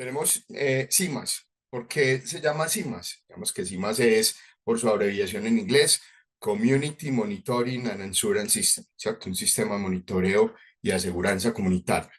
Tenemos CIMAS. ¿Por qué se llama CIMAS? Digamos que CIMAS es, por su abreviación en inglés, Community Monitoring and Assurance System, ¿cierto? Un sistema de monitoreo y aseguranza comunitaria.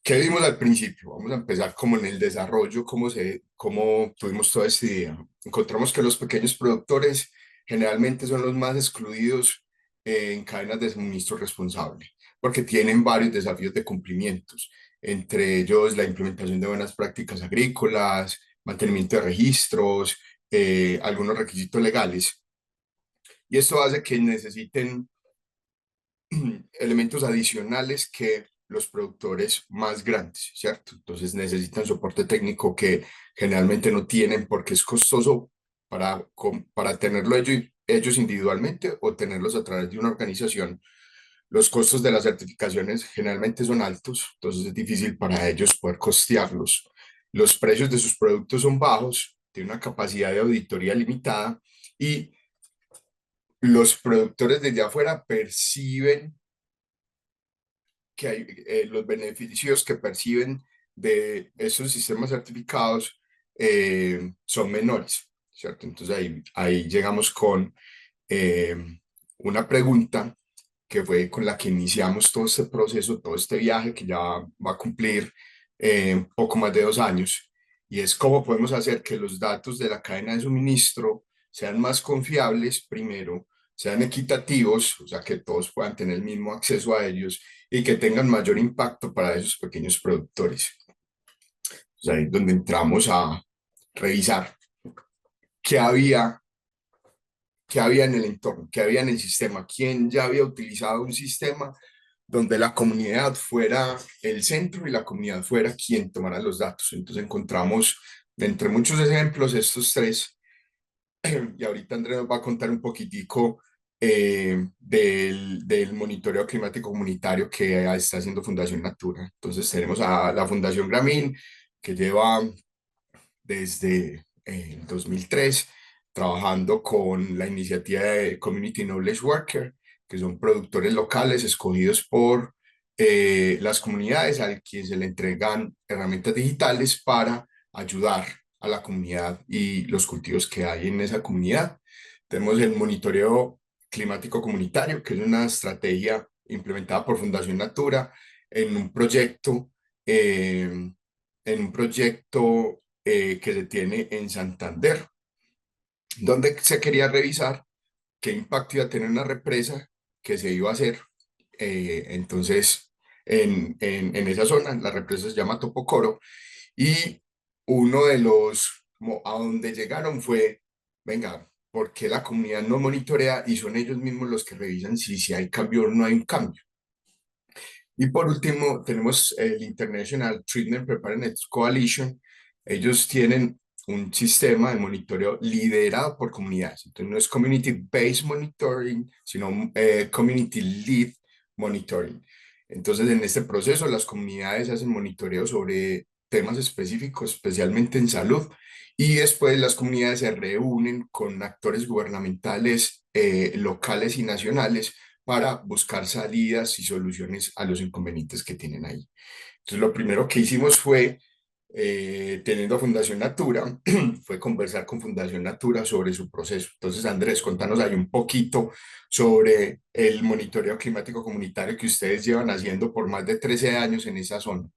¿Qué vimos al principio? Vamos a empezar como en el desarrollo, cómo tuvimos toda esta idea. Encontramos que los pequeños productores generalmente son los más excluidos en cadenas de suministro responsable, porque tienen varios desafíos de cumplimientos, entre ellos la implementación de buenas prácticas agrícolas, mantenimiento de registros, algunos requisitos legales. Y esto hace que necesiten elementos adicionales que los productores más grandes, ¿cierto? Entonces necesitan soporte técnico que generalmente no tienen porque es costoso para tenerlo ellos individualmente o tenerlos a través de una organización. Los costos de las certificaciones generalmente son altos, entonces es difícil para ellos poder costearlos. Los precios de sus productos son bajos, tienen una capacidad de auditoría limitada y los productores desde afuera perciben que hay, los beneficios que perciben de esos sistemas certificados son menores, ¿cierto? Entonces ahí llegamos con eh, una pregunta que fue con la que iniciamos todo este proceso, todo este viaje que ya va a cumplir poco más de 2 años, y es cómo podemos hacer que los datos de la cadena de suministro sean más confiables, primero, sean equitativos, o sea, que todos puedan tener el mismo acceso a ellos y que tengan mayor impacto para esos pequeños productores. O sea, ahí es donde entramos a revisar qué había, qué había en el entorno, qué había en el sistema, quién ya había utilizado un sistema donde la comunidad fuera el centro y la comunidad fuera quien tomara los datos. Entonces encontramos, entre muchos ejemplos, estos tres, y ahorita Andrés nos va a contar un poquitico del monitoreo climático comunitario que está haciendo Fundación Natura. Entonces tenemos a la Fundación Gramín, que lleva desde el 2003 trabajando con la iniciativa de Community Knowledge Worker, que son productores locales escogidos por las comunidades a quienes se le entregan herramientas digitales para ayudar a la comunidad y los cultivos que hay en esa comunidad. Tenemos el monitoreo climático comunitario, que es una estrategia implementada por Fundación Natura en un proyecto, que se tiene en Santander, donde se quería revisar qué impacto iba a tener una represa que se iba a hacer. Entonces, en esa zona, la represa se llama Topocoro, y uno de los, como a donde llegaron fue, venga, ¿por qué la comunidad no monitorea y son ellos mismos los que revisan si hay cambio o no hay un cambio? Y por último, tenemos el International Treatment Preparedness Coalition. Ellos tienen un sistema de monitoreo liderado por comunidades. Entonces, no es community-based monitoring, sino community lead monitoring. Entonces, en este proceso, las comunidades hacen monitoreo sobre temas específicos, especialmente en salud, y después las comunidades se reúnen con actores gubernamentales locales y nacionales para buscar salidas y soluciones a los inconvenientes que tienen ahí. Entonces, lo primero que hicimos fue, teniendo a Fundación Natura, fue conversar con Fundación Natura sobre su proceso. Entonces, Andrés, contanos ahí un poquito sobre el monitoreo climático comunitario que ustedes llevan haciendo por más de 13 años en esa zona.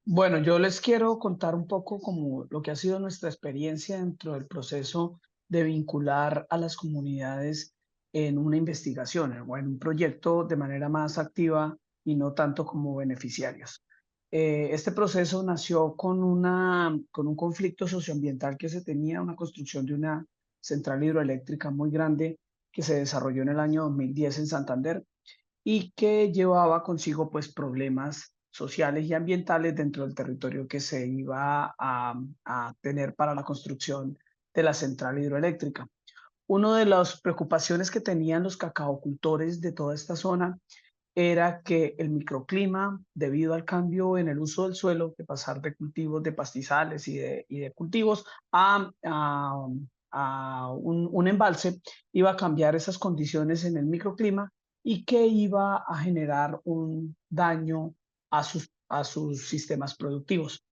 Bueno, yo les quiero contar un poco como lo que ha sido nuestra experiencia dentro del proceso de vincular a las comunidades en una investigación o en un proyecto de manera más activa y no tanto como beneficiarios. Este proceso nació con un conflicto socioambiental que se tenía, una construcción de una central hidroeléctrica muy grande que se desarrolló en el año 2010 en Santander y que llevaba consigo pues problemas sociales y ambientales dentro del territorio que se iba a tener para la construcción de la central hidroeléctrica. Una de las preocupaciones que tenían los cacaocultores de toda esta zona era que el microclima, debido al cambio en el uso del suelo, de pasar de cultivos de pastizales y de cultivos a un embalse, iba a cambiar esas condiciones en el microclima y que iba a generar un daño a sus a sus sistemas productivos.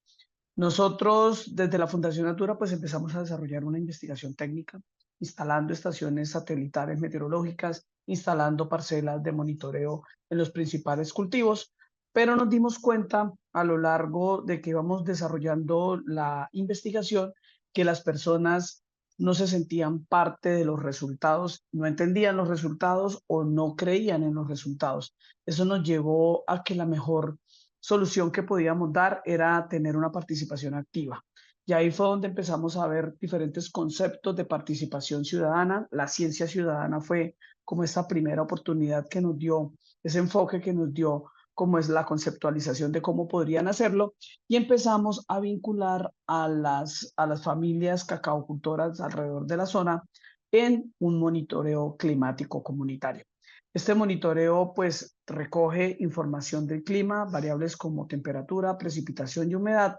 Nosotros desde la Fundación Natura pues empezamos a desarrollar una investigación técnica, instalando estaciones satelitales meteorológicas, instalando parcelas de monitoreo en los principales cultivos, pero nos dimos cuenta a lo largo de que íbamos desarrollando la investigación que las personas no se sentían parte de los resultados, no entendían los resultados o no creían en los resultados. Eso nos llevó a que la mejor solución que podíamos dar era tener una participación activa. Y ahí fue donde empezamos a ver diferentes conceptos de participación ciudadana. La ciencia ciudadana fue como esta primera oportunidad que nos dio, ese enfoque que nos dio, como es la conceptualización de cómo podrían hacerlo, y empezamos a vincular a las familias cacaocultoras alrededor de la zona en un monitoreo climático comunitario. Este monitoreo pues recoge información del clima, variables como temperatura, precipitación y humedad,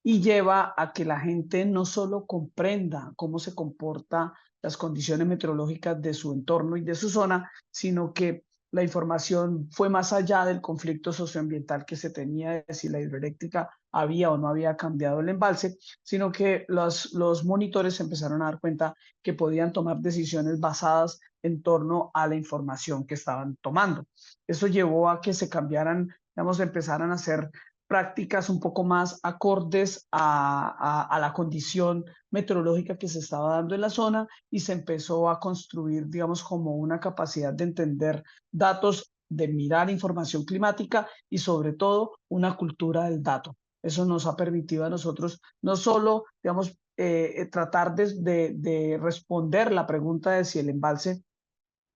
y lleva a que la gente no solo comprenda cómo se comporta las condiciones meteorológicas de su entorno y de su zona, sino que la información fue más allá del conflicto socioambiental que se tenía de si la hidroeléctrica había o no había cambiado el embalse, sino que los monitores empezaron a dar cuenta que podían tomar decisiones basadas en torno a la información que estaban tomando. Eso llevó a que se cambiaran, digamos, empezaran a hacer prácticas un poco más acordes a la condición meteorológica que se estaba dando en la zona y se empezó a construir, digamos, como una capacidad de entender datos, de mirar información climática y sobre todo una cultura del dato. Eso nos ha permitido a nosotros no solo, digamos, tratar de responder la pregunta de si el embalse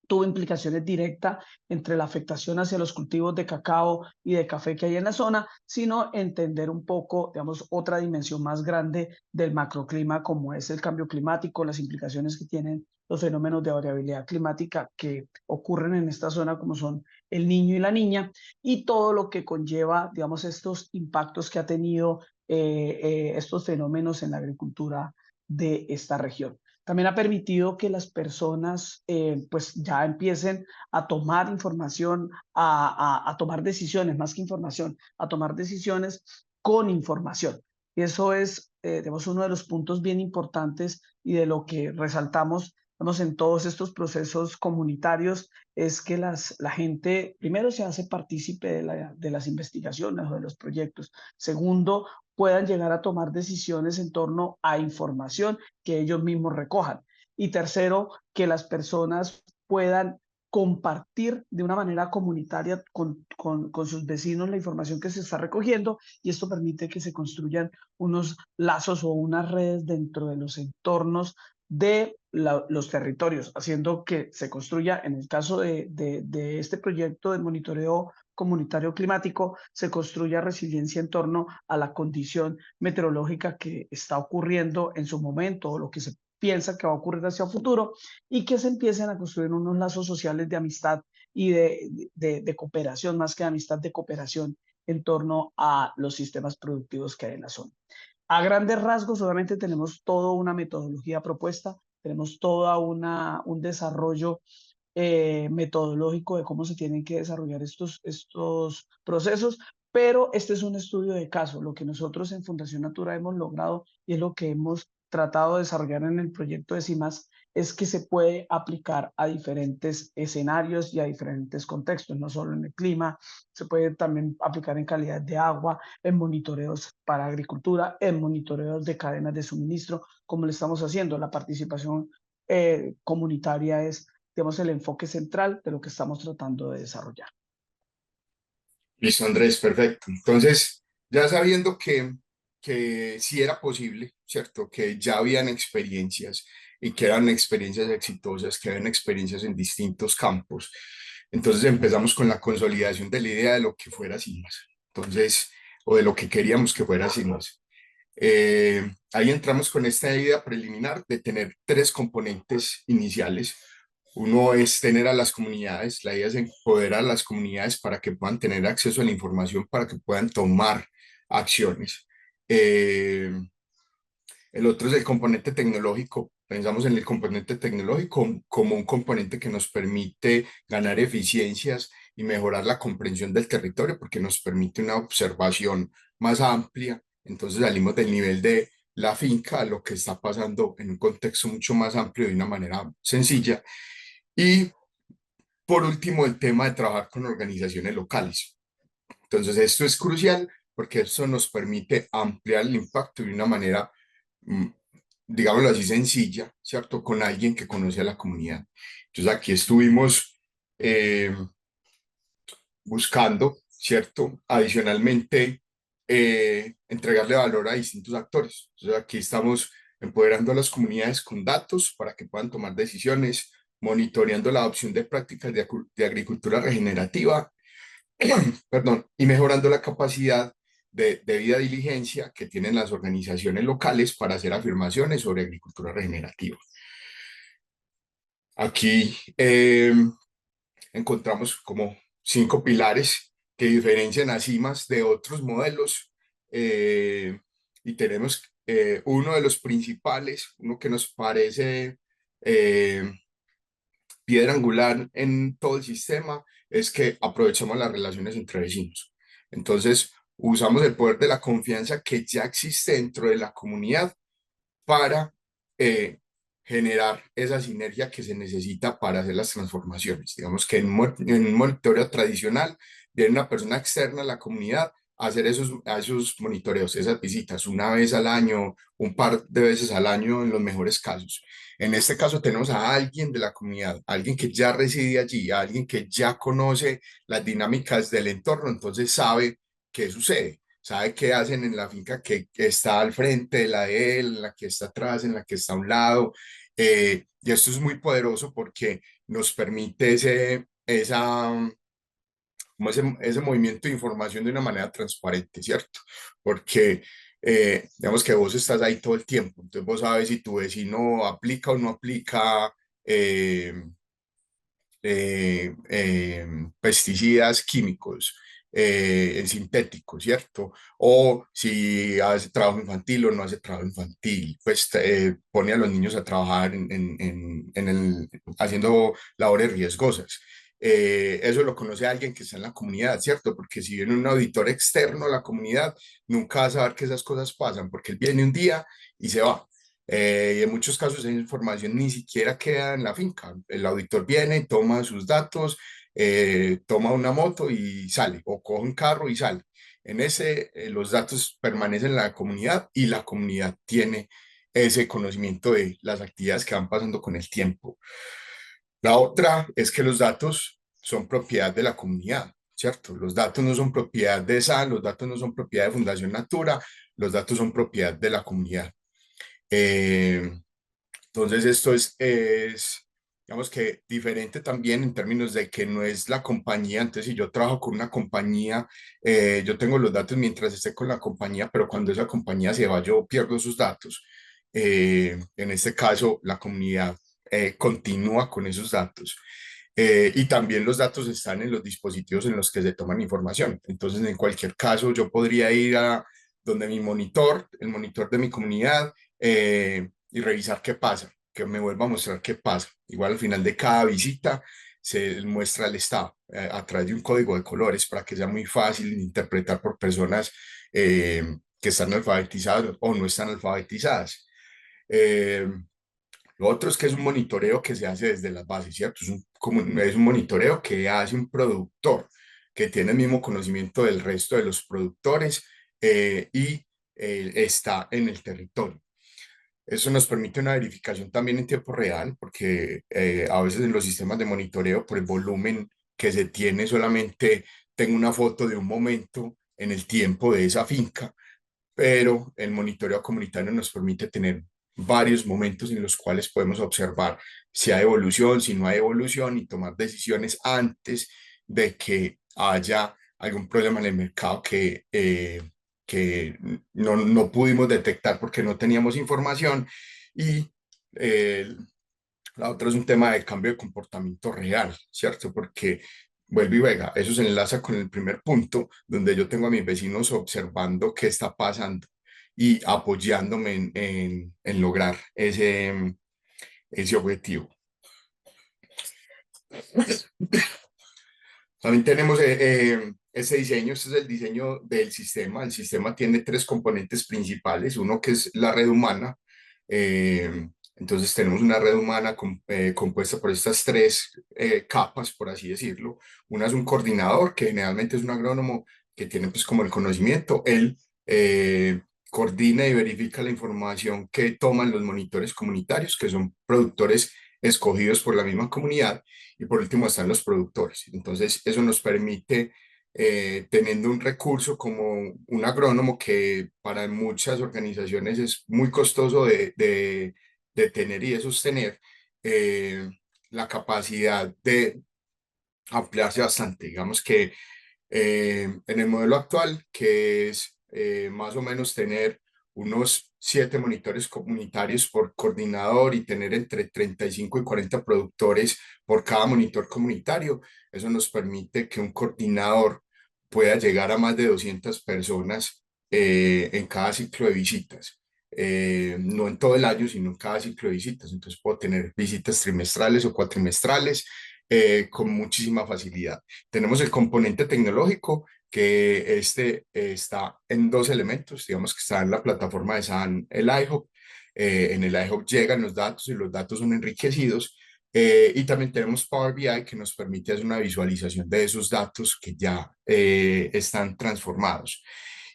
tuvo implicaciones directas entre la afectación hacia los cultivos de cacao y de café que hay en la zona, sino entender un poco, digamos, otra dimensión más grande del macroclima, como es el cambio climático, las implicaciones que tienen los fenómenos de variabilidad climática que ocurren en esta zona, como son el niño y la niña, y todo lo que conlleva, digamos, estos impactos que ha tenido estos fenómenos en la agricultura de esta región. También ha permitido que las personas pues ya empiecen a tomar información, a tomar decisiones, más que información, a tomar decisiones con información. Y eso es, digamos, uno de los puntos bien importantes y de lo que resaltamos, digamos, en todos estos procesos comunitarios, es que la gente, primero, se hace partícipe de las investigaciones o de los proyectos. Segundo, puedan llegar a tomar decisiones en torno a información que ellos mismos recojan. Y tercero, que las personas puedan compartir de una manera comunitaria con sus vecinos la información que se está recogiendo y esto permite que se construyan unos lazos o unas redes dentro de los entornos de los territorios, haciendo que se construya, en el caso de este proyecto de monitoreo comunitario climático, se construya resiliencia en torno a la condición meteorológica que está ocurriendo en su momento o lo que se piensa que va a ocurrir hacia el futuro y que se empiecen a construir unos lazos sociales de amistad y de cooperación, más que de amistad, de cooperación en torno a los sistemas productivos que hay en la zona. A grandes rasgos, obviamente tenemos toda una metodología propuesta, tenemos toda un desarrollo metodológico de cómo se tienen que desarrollar estos procesos, pero este es un estudio de caso. Lo que nosotros en Fundación Natura hemos logrado y es lo que hemos tratado de desarrollar en el proyecto de CIMAS es que se puede aplicar a diferentes escenarios y a diferentes contextos, no solo en el clima, se puede también aplicar en calidad de agua, en monitoreos para agricultura, en monitoreos de cadenas de suministro, como lo estamos haciendo. La participación comunitaria es, digamos, el enfoque central de lo que estamos tratando de desarrollar. Listo, Andrés, perfecto. Entonces, ya sabiendo que sí era posible, ¿cierto? Que ya habían experiencias y que eran experiencias exitosas, que habían experiencias en distintos campos. Entonces empezamos con la consolidación de la idea de lo que fuera CIMAS. Entonces, o de lo que queríamos que fuera CIMAS. Ahí entramos con esta idea preliminar de tener tres componentes iniciales. Uno es tener a las comunidades, la idea es empoderar a las comunidades para que puedan tener acceso a la información, para que puedan tomar acciones. El otro es el componente tecnológico. Pensamos en el componente tecnológico como un componente que nos permite ganar eficiencias y mejorar la comprensión del territorio porque nos permite una observación más amplia. Entonces salimos del nivel de la finca a lo que está pasando en un contexto mucho más amplio de una manera sencilla. Y por último, el tema de trabajar con organizaciones locales. Entonces, esto es crucial porque eso nos permite ampliar el impacto de una manera, mm, digámoslo así, sencilla, ¿cierto? Con alguien que conoce a la comunidad. Entonces, aquí estuvimos eh, buscando, ¿cierto? Adicionalmente, entregarle valor a distintos actores. Entonces, aquí estamos empoderando a las comunidades con datos para que puedan tomar decisiones, monitoreando la adopción de prácticas de agricultura regenerativa, perdón, y mejorando la capacidad de debida diligencia que tienen las organizaciones locales para hacer afirmaciones sobre agricultura regenerativa. Aquí encontramos como 5 pilares que diferencian a CIMAS de otros modelos y tenemos uno de los principales, uno que nos parece eh, piedra angular en todo el sistema, es que aprovechamos las relaciones entre vecinos. Entonces, usamos el poder de la confianza que ya existe dentro de la comunidad para eh, generar esa sinergia que se necesita para hacer las transformaciones. Digamos que en un monitoreo tradicional viene una persona externa a la comunidad a hacer esos monitoreos, esas visitas, una vez al año, un par de veces al año en los mejores casos. En este caso tenemos a alguien de la comunidad, alguien que ya reside allí, alguien que ya conoce las dinámicas del entorno, entonces sabe qué sucede, sabe qué hacen en la finca que está al frente de la de él, en la que está atrás, en la que está a un lado. Y esto es muy poderoso porque nos permite como ese movimiento de información de una manera transparente, ¿cierto? Porque digamos que vos estás ahí todo el tiempo, entonces vos sabes si tu vecino aplica o no aplica eh, pesticidas químicos, sintéticos, ¿cierto? O si hace trabajo infantil o no hace trabajo infantil, pues pone a los niños a trabajar haciendo labores riesgosas. Eso lo conoce alguien que está en la comunidad, ¿cierto? Porque si viene un auditor externo a la comunidad, nunca va a saber que esas cosas pasan, porque él viene un día y se va. Y en muchos casos esa información ni siquiera queda en la finca. El auditor viene, toma sus datos, toma una moto y sale, o coge un carro y sale. Los datos permanecen en la comunidad y la comunidad tiene ese conocimiento de las actividades que van pasando con el tiempo. La otra es que los datos son propiedad de la comunidad, ¿cierto? Los datos no son propiedad de SAN, los datos no son propiedad de Fundación Natura, los datos son propiedad de la comunidad. Eh, entonces, esto digamos que diferente también en términos de que no es la compañía. Entonces, si yo trabajo con una compañía, yo tengo los datos mientras esté con la compañía, pero cuando esa compañía se va, yo pierdo sus datos. En este caso, la comunidad continúa con esos datos. Y también los datos están en los dispositivos en los que se toman información. Entonces, en cualquier caso, yo podría ir a donde mi monitor, el monitor de mi comunidad, y revisar qué pasa, que me vuelva a mostrar qué pasa. Igual al final de cada visita se muestra el estado a través de un código de colores para que sea muy fácil de interpretar por personas que están alfabetizadas o no están alfabetizadas. Eh, lo otro es que es un monitoreo que se hace desde las bases, ¿cierto? Es un monitoreo que hace un productor que tiene el mismo conocimiento del resto de los productores y está en el territorio. Eso nos permite una verificación también en tiempo real, porque a veces en los sistemas de monitoreo, por el volumen que se tiene, solamente tengo una foto de un momento en el tiempo de esa finca, pero el monitoreo comunitario nos permite tener varios momentos en los cuales podemos observar si hay evolución, si no hay evolución y tomar decisiones antes de que haya algún problema en el mercado que no pudimos detectar porque no teníamos información. Y eh, la otra es un tema de cambio de comportamiento real, ¿cierto? Porque vuelve y venga, eso se enlaza con el primer punto, donde yo tengo a mis vecinos observando qué está pasando y apoyándome en lograr ese objetivo. También tenemos ese diseño, este es el diseño del sistema. El sistema tiene tres componentes principales, uno que es la red humana. Entonces tenemos una red humana compuesta por estas tres capas, por así decirlo. Una es un coordinador, que generalmente es un agrónomo que tiene pues como el conocimiento. Él coordina y verifica la información que toman los monitores comunitarios, que son productores escogidos por la misma comunidad. Y por último están los productores. Entonces, eso nos permite, teniendo un recurso como un agrónomo que para muchas organizaciones es muy costoso de tener y de sostener, eh, la capacidad de ampliarse bastante. Digamos que en el modelo actual, que es más o menos tener unos 7 monitores comunitarios por coordinador y tener entre 35 y 40 productores por cada monitor comunitario. Eso nos permite que un coordinador pueda llegar a más de 200 personas en cada ciclo de visitas. No en todo el año, sino en cada ciclo de visitas. Entonces puedo tener visitas trimestrales o cuatrimestrales con muchísima facilidad. Tenemos el componente tecnológico, que está en dos elementos, digamos que está en la plataforma de SAN, el iHub. En el iHub llegan los datos y los datos son enriquecidos. Y también tenemos Power BI, que nos permite hacer una visualización de esos datos que ya están transformados.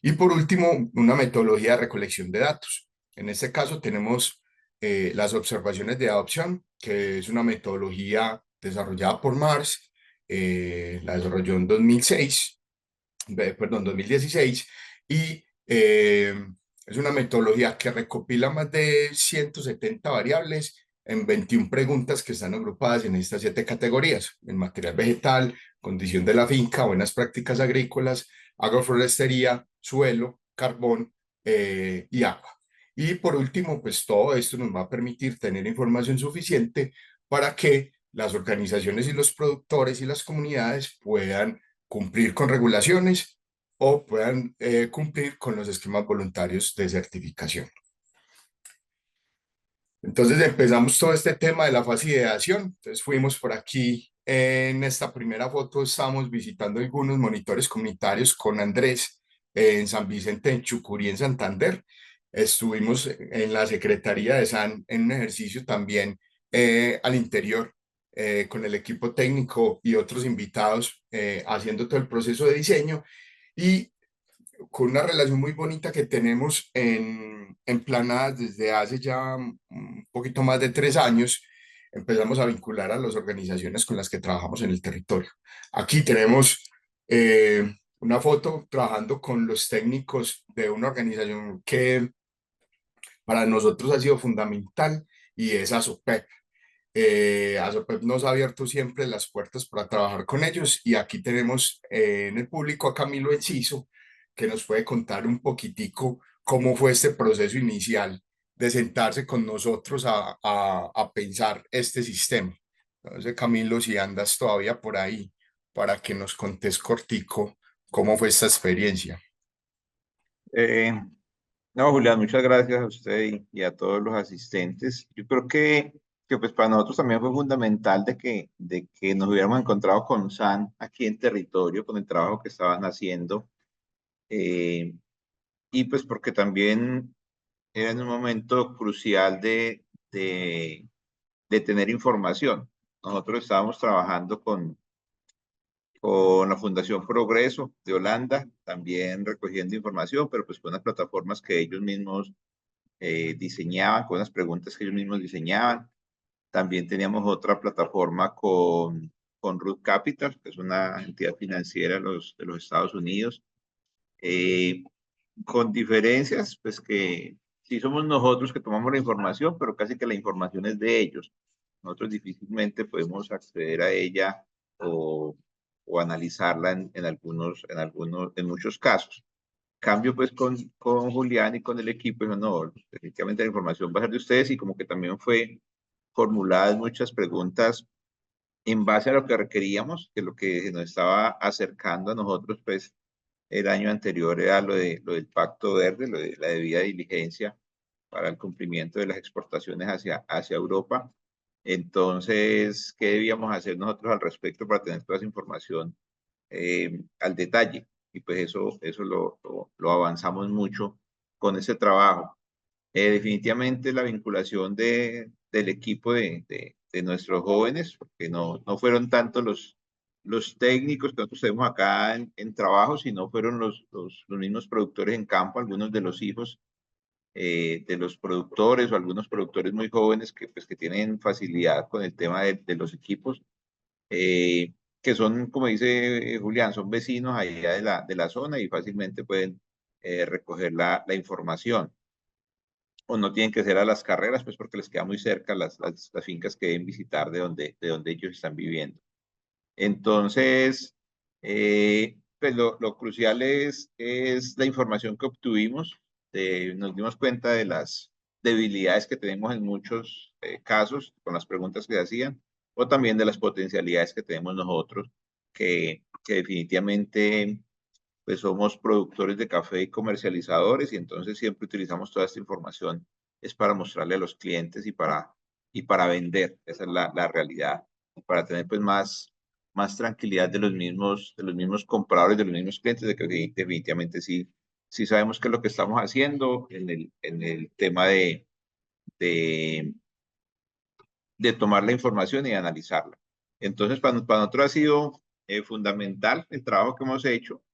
Y por último, una metodología de recolección de datos. En este caso tenemos las observaciones de adopción, que es una metodología desarrollada por Mars. La desarrolló en 2006, perdón, 2016, y es una metodología que recopila más de 170 variables en 21 preguntas que están agrupadas en estas 7 categorías: en material vegetal, condición de la finca, buenas prácticas agrícolas, agroforestería, suelo, carbón y agua. Y por último, pues todo esto nos va a permitir tener información suficiente para que las organizaciones y los productores y las comunidades puedan cumplir con regulaciones o puedan cumplir con los esquemas voluntarios de certificación. Entonces empezamos todo este tema de la fase de ideación. Entonces fuimos por aquí, en esta primera foto estamos visitando algunos monitores comunitarios con Andrés en San Vicente, en Chucurí, en Santander. Estuvimos en la Secretaría de SAN en un ejercicio también al interior, con el equipo técnico y otros invitados, haciendo todo el proceso de diseño y con una relación muy bonita que tenemos en Planadas desde hace ya un poquito más de 3 años. Empezamos a vincular a las organizaciones con las que trabajamos en el territorio. Aquí tenemos una foto trabajando con los técnicos de una organización que para nosotros ha sido fundamental, y es ASOPEP. ASOPEP nos ha abierto siempre las puertas para trabajar con ellos, y aquí tenemos en el público a Camilo Enciso, que nos puede contar un poquitico cómo fue este proceso inicial de sentarse con nosotros a pensar este sistema. Entonces, Camilo, si andas todavía por ahí, para que nos contes cortico cómo fue esta experiencia. Eh, no, Julián, muchas gracias a usted y a todos los asistentes. Yo creo que pues para nosotros también fue fundamental de que nos hubiéramos encontrado con SAN aquí en territorio, con el trabajo que estaban haciendo, eh, y pues porque también era en un momento crucial de tener información. Nosotros estábamos trabajando con la Fundación Progreso de Holanda, también recogiendo información, pero pues con las plataformas que ellos mismos diseñaban, con unas preguntas que ellos mismos diseñaban. También teníamos otra plataforma con Root Capital, que es una entidad financiera de los Estados Unidos, eh, con diferencias, pues que sí somos nosotros que tomamos la información, pero casi que la información es de ellos. Nosotros difícilmente podemos acceder a ella o, o analizarla en muchos casos. Cambio pues con Julián y con el equipo, dijo, no, definitivamente la información va a ser de ustedes, y como que también fue formuladas muchas preguntas en base a lo que requeríamos, que lo que nos estaba acercando a nosotros pues el año anterior era lo del Pacto Verde, lo de la debida diligencia para el cumplimiento de las exportaciones hacia Europa. Entonces, ¿qué debíamos hacer nosotros al respecto para tener toda esa información al detalle. Y pues eso lo avanzamos mucho con ese trabajo. Definitivamente la vinculación del equipo de nuestros jóvenes, porque no fueron tanto los técnicos que nosotros tenemos acá en trabajo, sino fueron los mismos productores en campo, algunos de los hijos de los productores o algunos productores muy jóvenes pues, que tienen facilidad con el tema de los equipos, que son, como dice Julián, son vecinos allá de la zona y fácilmente pueden recoger la información. O no tienen que ser a las carreras, pues porque les queda muy cerca las fincas que deben visitar de donde ellos están viviendo. Entonces, pues lo crucial es la información que obtuvimos. Nos dimos cuenta de las debilidades que tenemos en muchos casos con las preguntas que hacían, o también de las potencialidades que tenemos nosotros, que definitivamente pues somos productores de café y comercializadores, y entonces siempre utilizamos toda esta información es para mostrarle a los clientes y para vender. Esa es la realidad, para tener pues más tranquilidad de los mismos compradores, de los mismos clientes, de que definitivamente sí sabemos qué es lo que estamos haciendo en el tema de, de tomar la información y analizarla. Entonces, para nosotros ha sido fundamental el trabajo que hemos hecho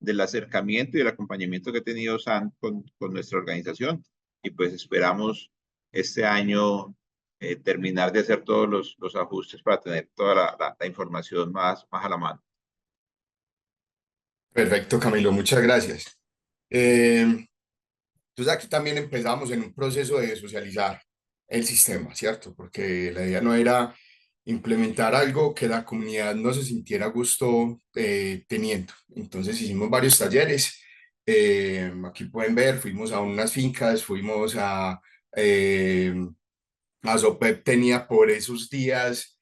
del acercamiento y el acompañamiento que ha tenido SAN con nuestra organización. Y pues esperamos este año terminar de hacer todos los ajustes para tener toda la información más a la mano. Perfecto, Camilo, muchas gracias. Entonces aquí también empezamos en un proceso de socializar el sistema, ¿cierto? Porque la idea no era implementar algo que la comunidad no se sintiera a gusto teniendo. Entonces hicimos varios talleres. Aquí pueden ver, fuimos a unas fincas, fuimos eh, a Sopep tenía por esos días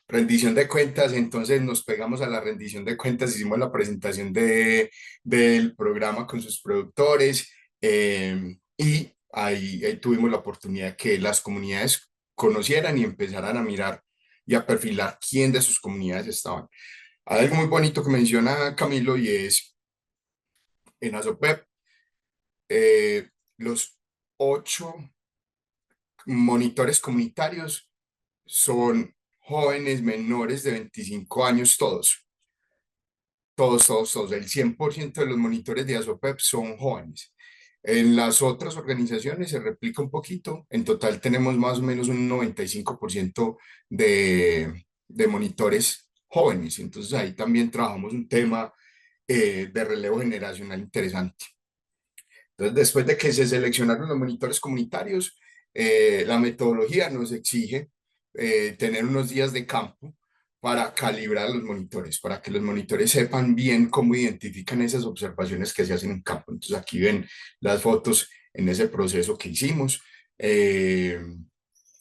rendición de cuentas, entonces nos pegamos a la rendición de cuentas, hicimos la presentación del programa con sus productores y ahí tuvimos la oportunidad que las comunidades conocieran y empezaran a mirar y a perfilar quién de sus comunidades estaban. Hay algo muy bonito que menciona Camilo y es en Azopep, los 8 monitores comunitarios son jóvenes menores de 25 años todos. Todos. El 100% de los monitores de ASOPEP son jóvenes. En las otras organizaciones se replica un poquito. En total tenemos más o menos un 95% de monitores jóvenes. Entonces ahí también trabajamos un tema de relevo generacional interesante. Entonces, después de que se seleccionaron los monitores comunitarios, la metodología nos exige tener unos días de campo para calibrar los monitores, para que los monitores sepan bien cómo identifican esas observaciones que se hacen en campo. Entonces, aquí ven las fotos en ese proceso que hicimos.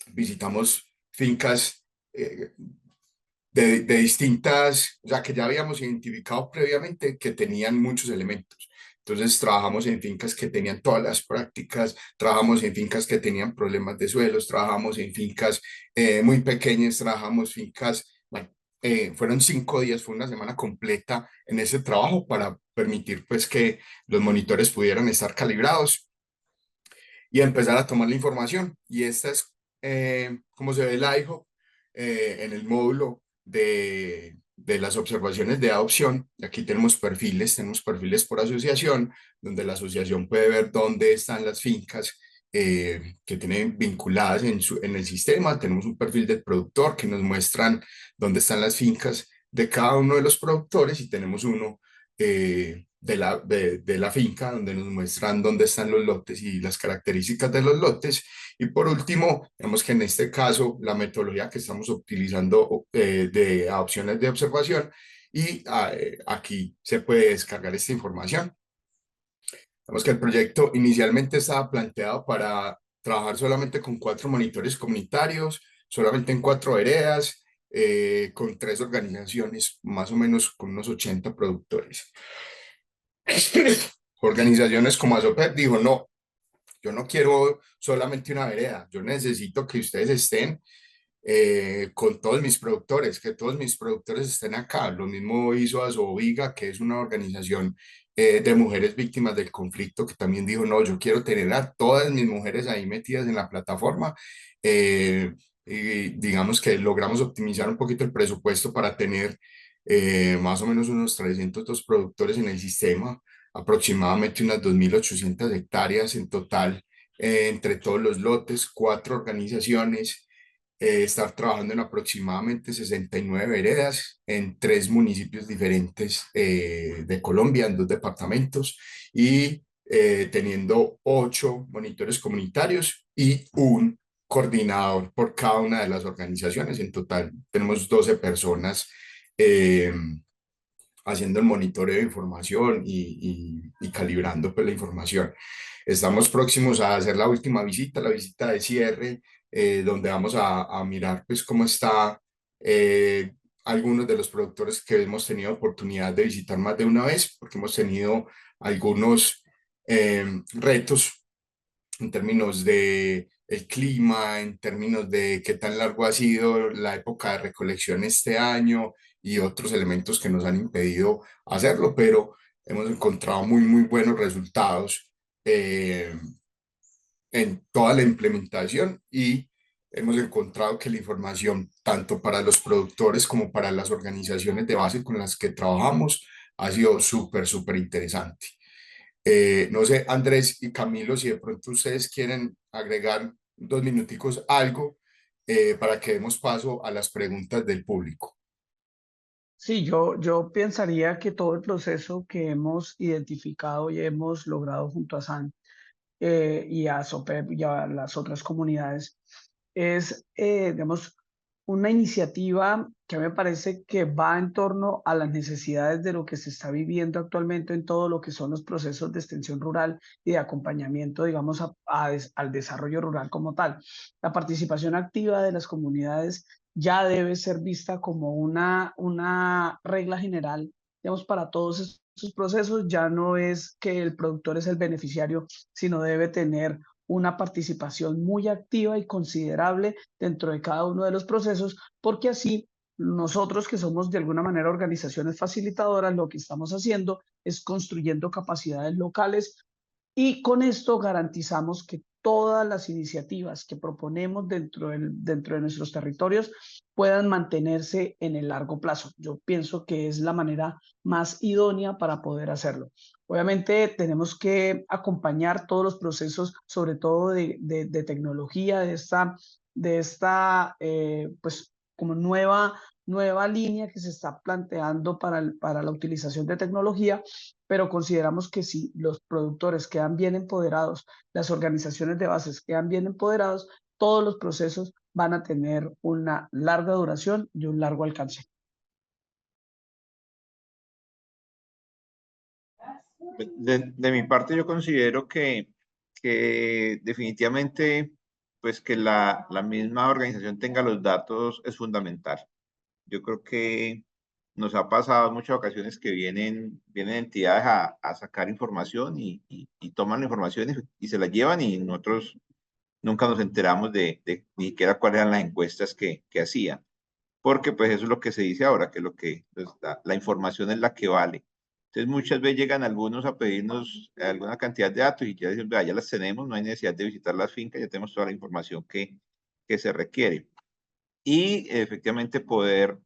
Visitamos fincas de distintas, o sea, que ya habíamos identificado previamente que tenían muchos elementos. Entonces trabajamos en fincas que tenían todas las prácticas, trabajamos en fincas que tenían problemas de suelos, trabajamos en fincas muy pequeñas, trabajamos fincas, bueno, fueron 5 días, fue una semana completa en ese trabajo para permitir pues que los monitores pudieran estar calibrados y empezar a tomar la información. Y esta es como se ve el IHO en el módulo de las observaciones de adopción. Aquí tenemos perfiles por asociación, donde la asociación puede ver dónde están las fincas que tienen vinculadas en el sistema. Tenemos un perfil del productor que nos muestran dónde están las fincas de cada uno de los productores y tenemos uno de la finca donde nos muestran dónde están los lotes y las características de los lotes. Y por último, vemos que en este caso la metodología que estamos utilizando de opciones de observación y aquí se puede descargar esta información. Vemos que el proyecto inicialmente estaba planteado para trabajar solamente con 4 monitores comunitarios, solamente en 4 veredas, con 3 organizaciones, más o menos con unos 80 productores. Organizaciones como Azopep dijo, no, yo no quiero solamente una vereda, yo necesito que ustedes estén con todos mis productores, que todos mis productores estén acá. Lo mismo hizo Asoviga, que es una organización de mujeres víctimas del conflicto, que también dijo, no, yo quiero tener a todas mis mujeres ahí metidas en la plataforma. Y digamos que logramos optimizar un poquito el presupuesto para tener más o menos unos 302 productores en el sistema, aproximadamente unas 2.800 hectáreas en total, entre todos los lotes, 4 organizaciones, estar trabajando en aproximadamente 69 veredas en 3 municipios diferentes de Colombia, en 2 departamentos, y teniendo 8 monitores comunitarios y un coordinador por cada una de las organizaciones. En total tenemos 12 personas eh, haciendo el monitoreo de información y calibrando pues, la información. Estamos próximos a hacer la última visita, la visita de cierre, donde vamos a mirar pues cómo está algunos de los productores que hemos tenido oportunidad de visitar más de una vez, porque hemos tenido algunos retos en términos de el clima, en términos de qué tan largo ha sido la época de recolección este año y otros elementos que nos han impedido hacerlo, pero hemos encontrado muy buenos resultados en toda la implementación y hemos encontrado que la información, tanto para los productores como para las organizaciones de base con las que trabajamos, ha sido súper interesante. No sé, Andrés y Camilo, si de pronto ustedes quieren agregar 2 minuticos algo para que demos paso a las preguntas del público. Sí, yo pensaría que todo el proceso que hemos identificado y hemos logrado junto a SAN y a SOPEP y a las otras comunidades es, digamos, una iniciativa que a mí me parece que va en torno a las necesidades de lo que se está viviendo actualmente en todo lo que son los procesos de extensión rural y de acompañamiento, digamos, al desarrollo rural como tal. La participación activa de las comunidades ya debe ser vista como una regla general, digamos, para todos estos procesos. Ya no es que el productor es el beneficiario, sino debe tener una participación muy activa y considerable dentro de cada uno de los procesos, porque así nosotros que somos de alguna manera organizaciones facilitadoras, lo que estamos haciendo es construyendo capacidades locales y con esto garantizamos que todas las iniciativas que proponemos dentro de nuestros territorios puedan mantenerse en el largo plazo. Yo pienso que es la manera más idónea para poder hacerlo. Obviamente tenemos que acompañar todos los procesos, sobre todo de tecnología, de esta pues como nueva línea que se está planteando para la utilización de tecnología, pero consideramos que si los productores quedan bien empoderados, las organizaciones de bases quedan bien empoderados, todos los procesos van a tener una larga duración y un largo alcance. De mi parte, yo considero que definitivamente, pues que la misma organización tenga los datos es fundamental. Yo creo que nos ha pasado en muchas ocasiones que vienen entidades a sacar información y toman la información y se la llevan y nosotros nunca nos enteramos de ni siquiera cuáles eran las encuestas que hacían. Porque pues eso es lo que se dice ahora, que pues, la información es la que vale. Entonces muchas veces llegan algunos a pedirnos alguna cantidad de datos y ya dicen, ya las tenemos, no hay necesidad de visitar las fincas, ya tenemos toda la información que se requiere. Y efectivamente poder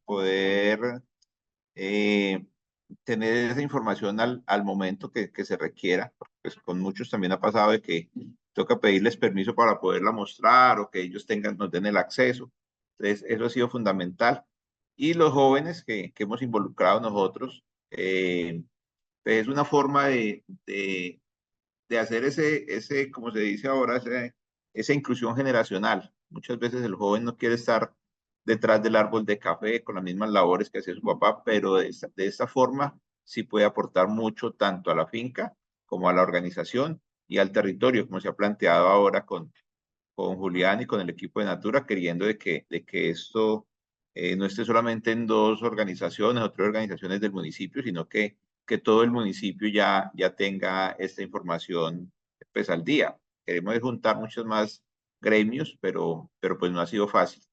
tener esa información al momento que se requiera. Pues con muchos también ha pasado de que toca pedirles permiso para poderla mostrar o que ellos nos den el acceso. Entonces, eso ha sido fundamental. Y los jóvenes que hemos involucrado nosotros, pues es una forma de hacer como se dice ahora, esa inclusión generacional. Muchas veces el joven no quiere estar detrás del árbol de café con las mismas labores que hacía su papá, pero de esta forma sí puede aportar mucho tanto a la finca como a la organización y al territorio, como se ha planteado ahora con Julián y con el equipo de Natura, queriendo de que esto no esté solamente en 2 organizaciones o 3 organizaciones del municipio, sino que todo el municipio ya tenga esta información pues al día. Queremos juntar muchos más gremios, pero pues no ha sido fácil.